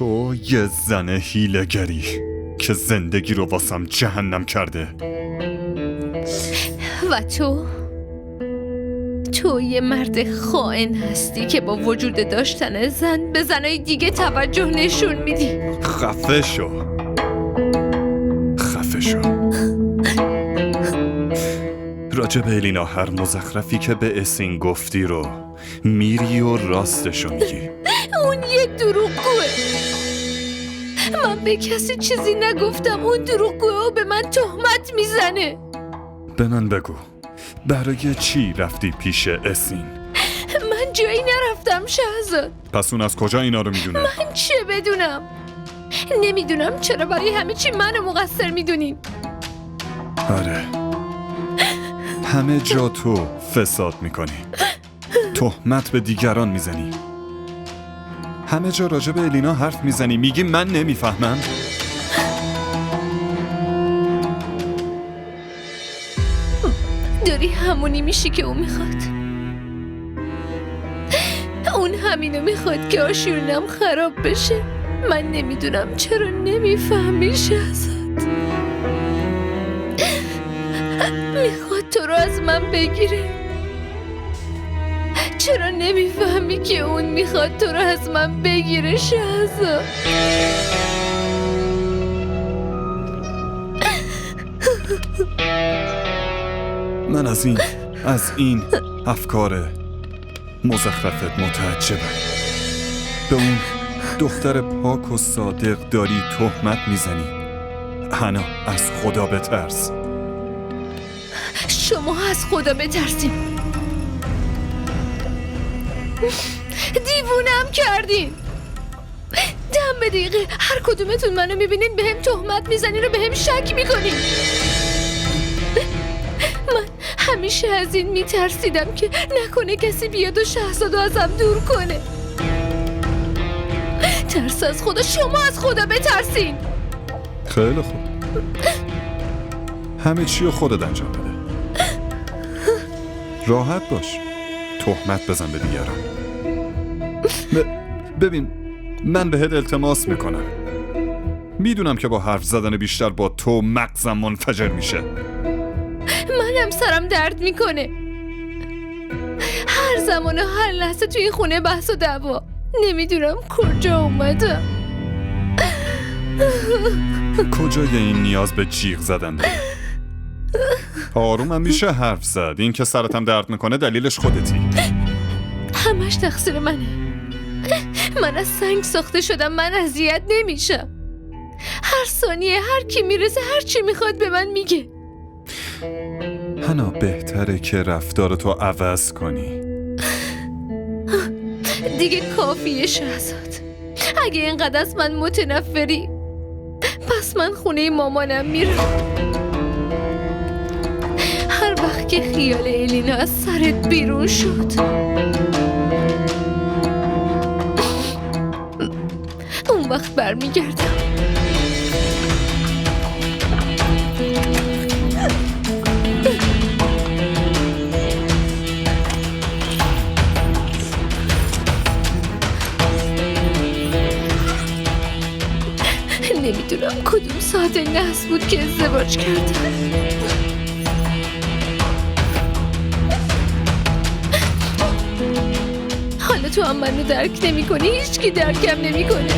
تو یه زن هیله‌گری که زندگی رو واسم جهنم کرده. و تو یه مرد خائن هستی که با وجود داشتن زن به زنای دیگه توجه نشون میدی. خفه شو. راجب الینا هر مزخرفی که به اسین گفتی رو میری و راستشو میگی. اون یه دروغگوه. من به کسی چیزی نگفتم. اون دروغگوه و به من تهمت میزنه. به من بگو برای چی رفتی پیش اسین؟ من جایی نرفتم شهزاد. پس اون از کجا اینا رو میدونه؟ من چه بدونم؟ نمیدونم چرا برای همه چی منو مقصر میدونین. آره، همه جا تو فساد میکنی، تهمت به دیگران میزنی، همه جا راجع به الینا حرف میزنی، میگی من نمیفهمم. داری همونی میشی که اون میخواد. اون همینو میخواد که آشورنم خراب بشه. من نمیدونم چرا نمیفهمی شهزاد. میخواد تو رو از من بگیره. چرا نمیفهمی که اون میخواد تو رو از من بگیره شهزاد؟ من از این افکار مزخرفت متعجبم. به اون دختر پاک و صادق داری تهمت میزنی. حنا، از خدا بترس. شما از خدا بترسین. دیوونم کردین. دم به دقیقه هر کدومتون منو میبینین به هم تهمت میزنین و به هم شک میکنین. من همیشه از این میترسیدم که نکنه کسی بیاد و شهزادو ازم دور کنه. ترس از خدا. شما از خدا بترسین. خیلی خوب، همه چی رو خودت انجام بده. راحت باش، تهمت بزن به دیگران. ببین، من بهت التماس میکنم. میدونم که با حرف زدن بیشتر با تو مغزم منفجر میشه. منم سرم درد میکنه. هر زمان و هر لحظه توی این خونه بحث و دعوا. نمیدونم کجا اومدم. کجای این نیاز به جیغ زدن داره؟ آرومم میشه حرف زد. این که سرتم درد میکنه دلیلش خودتی. همش تقصیر منه. من از سنگ ساخته شدم. من اذیت نمیشم. هر ثانیه هر کی میرسه هر چی میخواد به من میگه. حنا، بهتره که رفتارتو عوض کنی. دیگه کافیه شهزاد. اگه اینقدر از من متنفری پس من خونه مامانم میرم. هر وقت که خیال الینا از سرت بیرون شد اون وقت برمیگردم. نمیدونم کدوم ساعت نحس بود که ازدواج کردم. حالا تو هم منو درک نمی کنی. هیچ کی درکم نمی کنه.